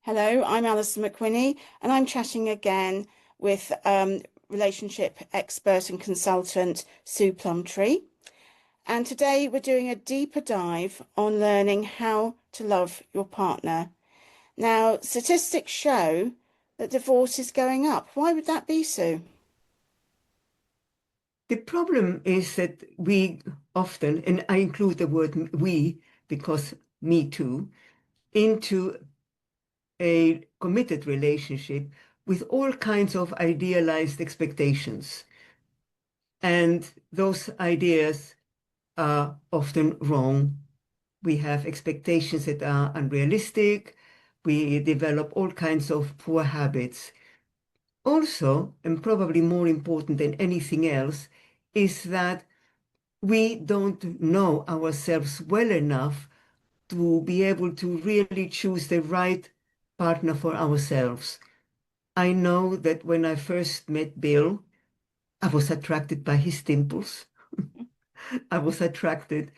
Hello, I'm Alison McWhinney, and I'm chatting again with relationship expert and consultant Sue Plumtree. And today we're doing a deeper dive on learning how to love your partner. Now, statistics show that divorce is going up. Why would that be, Sue? The problem is that we often, and I include the word we because me too, into a committed relationship with all kinds of idealized expectations. And those ideas are often wrong. We have expectations that are unrealistic. We develop all kinds of poor habits. Also, and probably more important than anything else, is that we don't know ourselves well enough to be able to really choose the right partner for ourselves. I know that when I first met Bill, I was attracted by his dimples. I was attracted.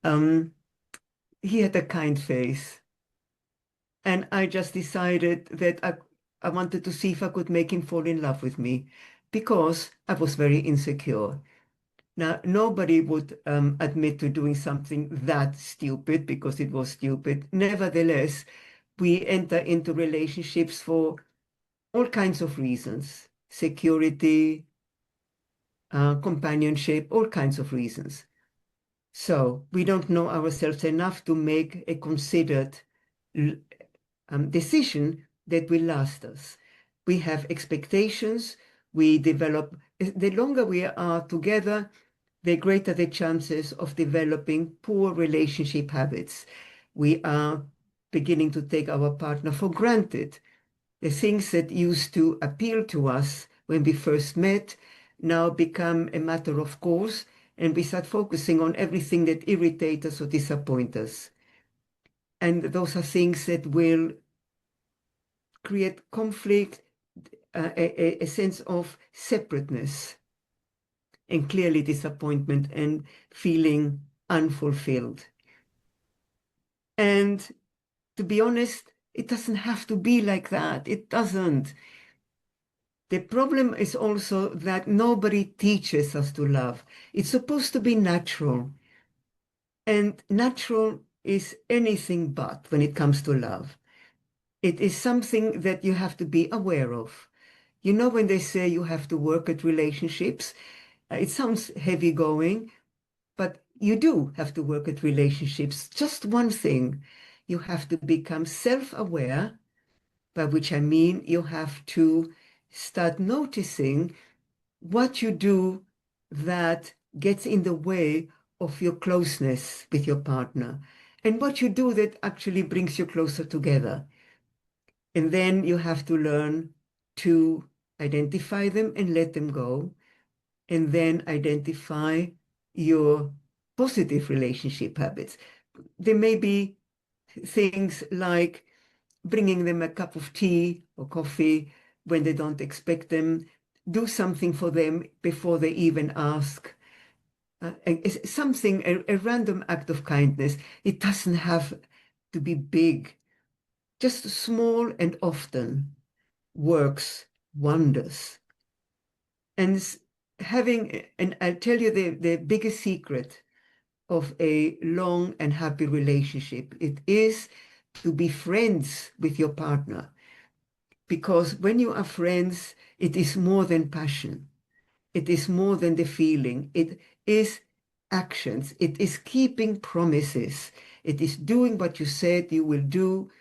Um, he had a kind face. And I just decided that I wanted to see if I could make him fall in love with me because I was very insecure. Now, nobody would admit to doing something that stupid because it was stupid. Nevertheless, we enter into relationships for all kinds of reasons, security, companionship, all kinds of reasons. So we don't know ourselves enough to make a considered decision that will last us. We have expectations, we develop, the longer we are together, the greater the chances of developing poor relationship habits. We are beginning to take our partner for granted. The things that used to appeal to us when we first met now become a matter of course, and we start focusing on everything that irritates us or disappoints us. And those are things that will create conflict, a sense of separateness, and clearly disappointment and feeling unfulfilled. And to be honest, it doesn't have to be like that. It doesn't. The problem is also that nobody teaches us to love. It's supposed to be natural. And natural is anything but when it comes to love. It is something that you have to be aware of. You know, when they say you have to work at relationships, it sounds heavy going, but you do have to work at relationships. Just one thing, you have to become self-aware, by which I mean you have to start noticing what you do that gets in the way of your closeness with your partner, and what you do that actually brings you closer together. And then you have to learn to identify them and let them go, and then identify your positive relationship habits. There may be things like bringing them a cup of tea or coffee when they don't expect them, do something for them before they even ask. Something, a random act of kindness. It doesn't have to be big. Just small and often works wonders. And and I'll tell you the biggest secret of a long and happy relationship. It is to be friends with your partner. Because when you are friends, it is more than passion. It is more than the feeling. It is actions. It is keeping promises. It is doing what you said you will do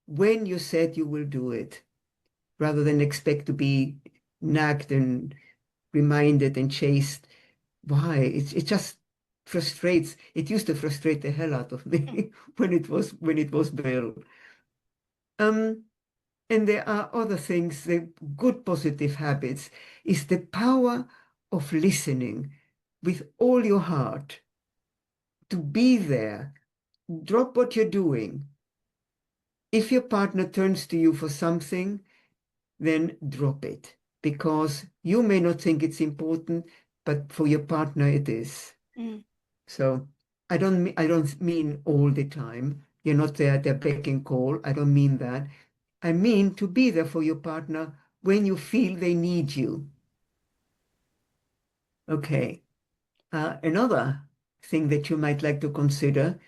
when you said you will do it, rather than expect to be nagged and reminded and chased. Why? It just frustrates. It used to frustrate the hell out of me when it was Bill. Um, and there are other things. The good positive habits is the power of listening with all your heart, to be there. Drop what you're doing. If your partner turns to you for something, then drop it because you may not think it's important, but for your partner it is. Mm. So I don't mean all the time. You're not there, they're beck and call. I don't mean that. I mean to be there for your partner when you feel they need you. Okay. Another thing that you might like to consider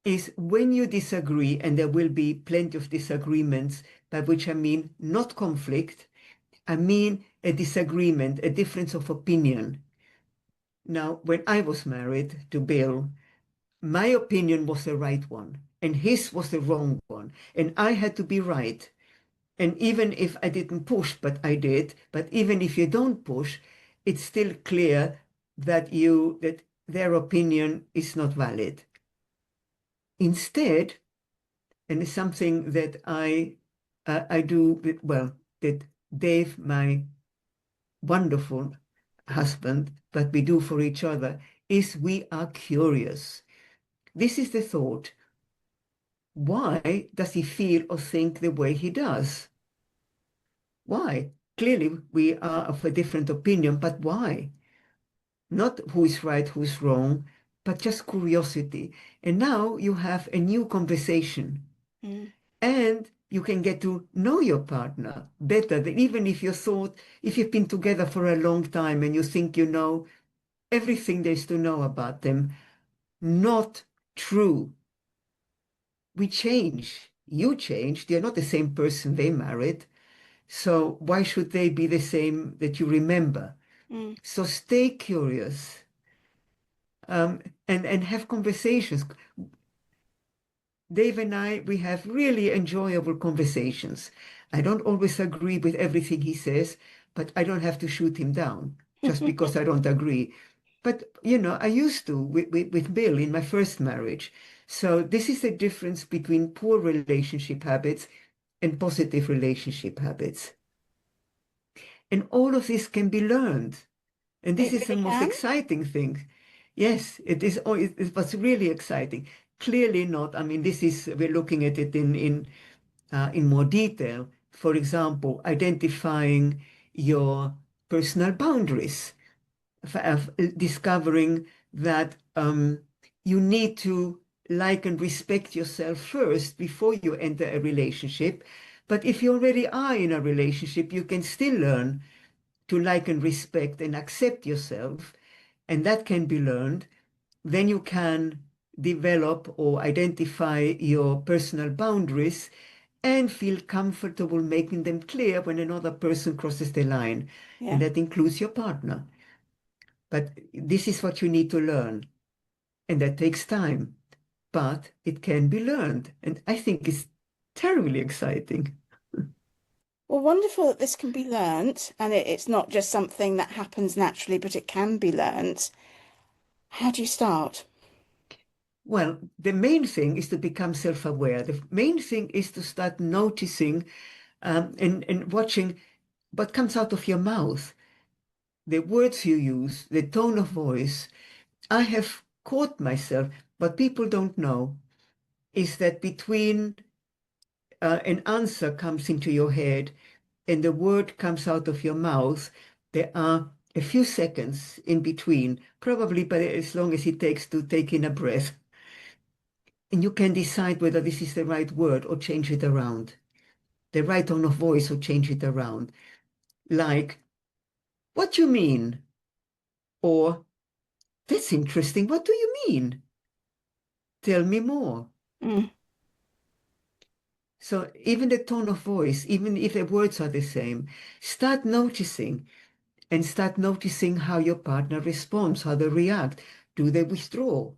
is when you disagree, and there will be plenty of disagreements, by which I mean not conflict, I mean a disagreement, a difference of opinion. Now, when I was married to Bill, my opinion was the right one, and his was the wrong one, and I had to be right. And even if I didn't push, but I did, but even if you don't push, it's still clear that their opinion is not valid. Instead, and it's something that I do well, that Dave, my wonderful husband, that we do for each other, is we are curious. This is the thought. Why does he feel or think the way he does? Why? Clearly, we are of a different opinion, but why? Not who is right, who is wrong, but just curiosity. And now you have a new conversation, Mm. and you can get to know your partner better than even if you thought, if you've been together for a long time and you think you know everything there is to know about them. Not true. We change. You changed. You're not the same person they married. So why should they be the same that you remember? Mm. So stay curious, and have conversations. Dave and I, we have really enjoyable conversations. I don't always agree with everything he says, but I don't have to shoot him down just because I don't agree. But, I used to with Bill in my first marriage. So this is the difference between poor relationship habits and positive relationship habits. And all of this can be learned. And this It is the really most can. exciting thing. Yes, it is. Oh, it was really exciting. Clearly not. I mean, we're looking at it in more detail. For example, identifying your personal boundaries, discovering that you need to like and respect yourself first before you enter a relationship. But if you already are in a relationship, you can still learn to like and respect and accept yourself, and that can be learned. Then you can develop or identify your personal boundaries and feel comfortable making them clear when another person crosses the line. And Yeah. that includes your partner. But this is what you need to learn. And that takes time. But it can be learned. And I think it's terribly exciting. Well, wonderful that this can be learnt and it's not just something that happens naturally, but it can be learnt. How do you start? Well, the main thing is to become self-aware. The main thing is to start noticing and watching what comes out of your mouth, the words you use, the tone of voice. I have caught myself, but people don't know, is that between an answer comes into your head and the word comes out of your mouth, there are a few seconds in between, probably but as long as it takes to take in a breath. And you can decide whether this is the right word or change it around, the right tone of voice or change it around. Like, what do you mean? Or, that's interesting. What do you mean? Tell me more. Mm. So even the tone of voice, even if the words are the same, start noticing and start noticing how your partner responds, how they react. Do they withdraw?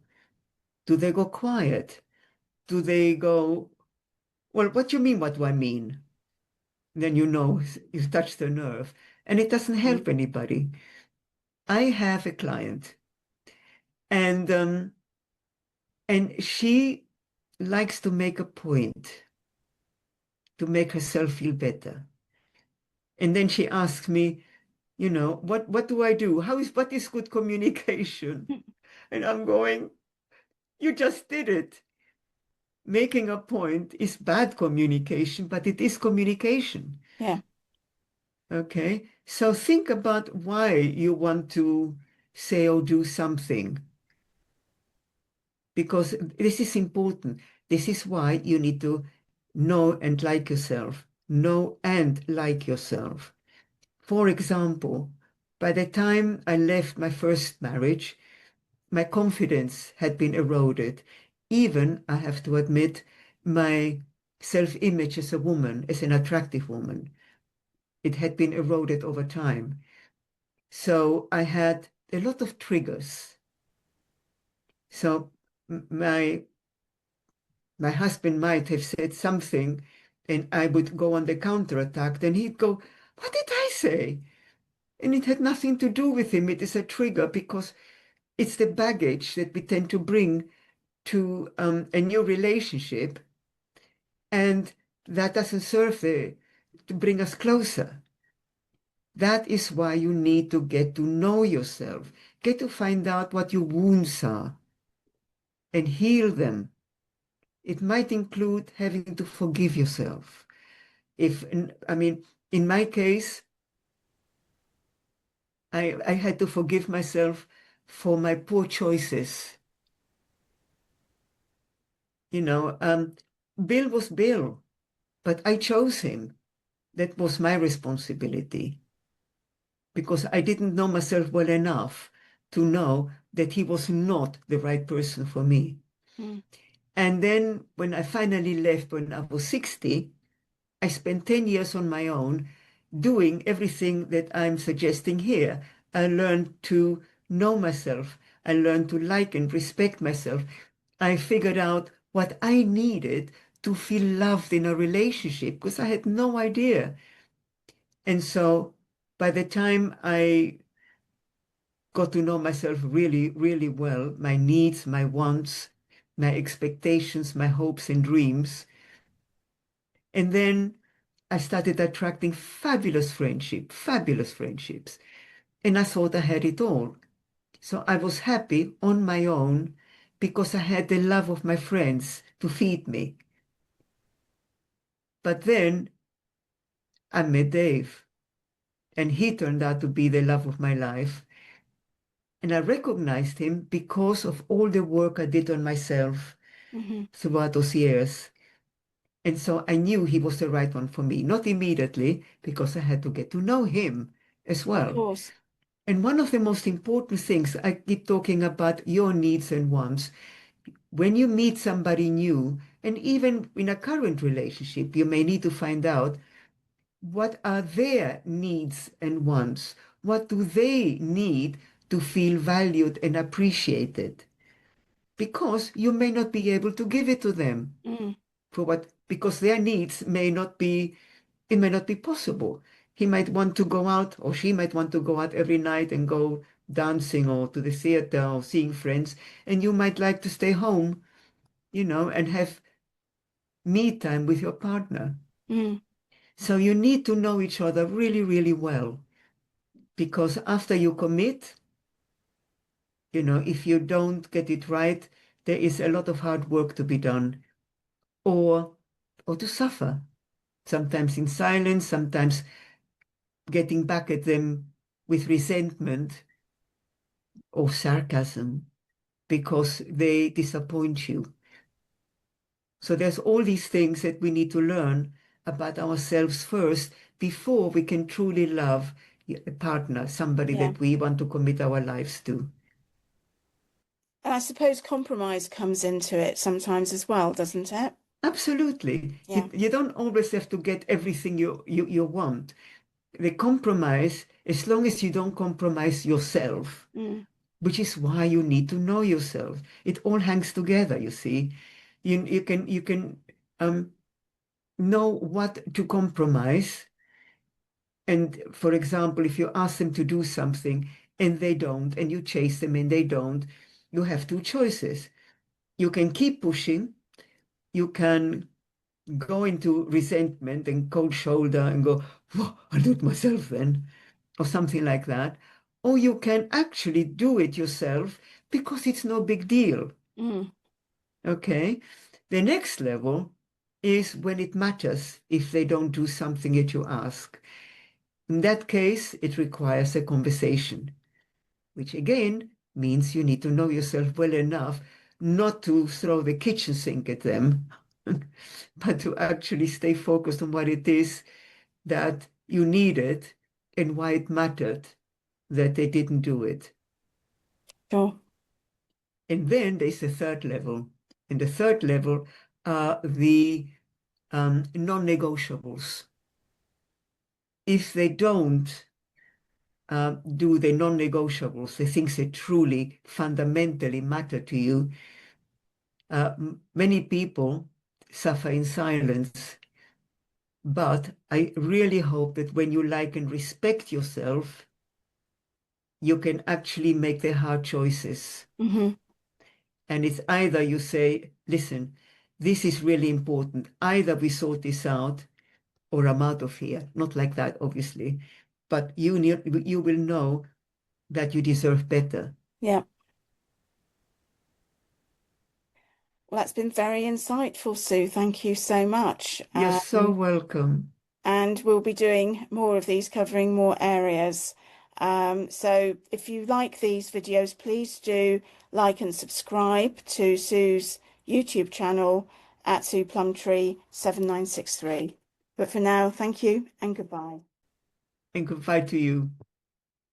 Do they go quiet? Do they go, well, what do you mean? What do I mean? Then you know you've touched the nerve. And it doesn't Mm. help anybody. I have a client, and she likes to make a point to make herself feel better. And then she asks me, what do I do? What is good communication? And I'm going, you just did it. Making a point is bad communication, but it is communication. Yeah. Okay? So think about why you want to say or do something, because this is important. This is why you need to know and like yourself. know and like yourself. For example, by the time I left my first marriage, my confidence had been eroded. Even, I have to admit, my self-image as a woman, as an attractive woman, it had been eroded over time. So I had a lot of triggers. So my husband might have said something and I would go on the counterattack, then he'd go, "What did I say?" And it had nothing to do with him. It is a trigger because it's the baggage that we tend to bring to a new relationship, and that doesn't serve to bring us closer. That is why you need to get to know yourself, get to find out what your wounds are and heal them. It might include having to forgive yourself. I mean, in my case, I had to forgive myself for my poor choices. You know, Bill was Bill, but I chose him. That was my responsibility because I didn't know myself well enough to know that he was not the right person for me. Mm. And then when I finally left when I was 60, I spent 10 years on my own doing everything that I'm suggesting here. I learned to know myself. I learned to like and respect myself. I figured out what I needed to feel loved in a relationship because I had no idea. And so by the time I got to know myself really, really well, my needs, my wants, my expectations, my hopes and dreams, and then I started attracting fabulous friendships. And I thought I had it all. So I was happy on my own because I had the love of my friends to feed me. But then I met Dave, and he turned out to be the love of my life. And I recognized him because of all the work I did on myself Hmm. throughout those years. And so I knew he was the right one for me, not immediately, because I had to get to know him as Of well. course. And one of the most important things, I keep talking about your needs and wants. When you meet somebody new, and even in a current relationship, you may need to find out what are their needs and wants. What do they need to feel valued and appreciated? Because you may not be able to give it to them Mm. because their needs may not be, it may not be possible. He might want to go out, or she might want to go out every night and go dancing or to the theater or seeing friends, and you might like to stay home, and have me time with your partner. Mm. So you need to know each other really, really well, because after you commit, if you don't get it right, there is a lot of hard work to be done, or to suffer, sometimes in silence, sometimes getting back at them with resentment or sarcasm because they disappoint you. So there's all these things that we need to learn about ourselves first before we can truly love a partner, somebody Yeah. that we want to commit our lives to. And I suppose compromise comes into it sometimes as well, doesn't it? Absolutely. Yeah. You don't always have to get everything you want. The compromise, as long as you don't compromise yourself, Mm. which is why you need to know yourself. It all hangs together, you see. You can um, know what to compromise. And for example, if you ask them to do something and they don't, and you chase them and they don't, you have two choices. You can keep pushing, you can go into resentment and cold shoulder and go, "Whoa, I'll do it myself then," or something like that. Or you can actually do it yourself because it's no big deal. Mm. Okay. The next level is when it matters if they don't do something that you ask. In that case, it requires a conversation, which again means you need to know yourself well enough not to throw the kitchen sink at them. but to actually stay focused on what it is that you needed and why it mattered that they didn't do it. Sure. And then there's a third level. And the third level are the non-negotiables. If they don't do the non-negotiables, the things that truly fundamentally matter to you, many people suffer in silence. But I really hope that when you like and respect yourself, you can actually make the hard choices. Hmm. And it's either you say, listen, this is really important. Either we sort this out or I'm out of here. Not like that, obviously. But you will know that you deserve better. Yeah. Well, that's been very insightful, Sue. Thank you so much. You're so welcome. And we'll be doing more of these, covering more areas. So if you like these videos, please do like and subscribe to Sue's YouTube channel at Sue Plumtree 7963. But for now, thank you and goodbye. And goodbye to you.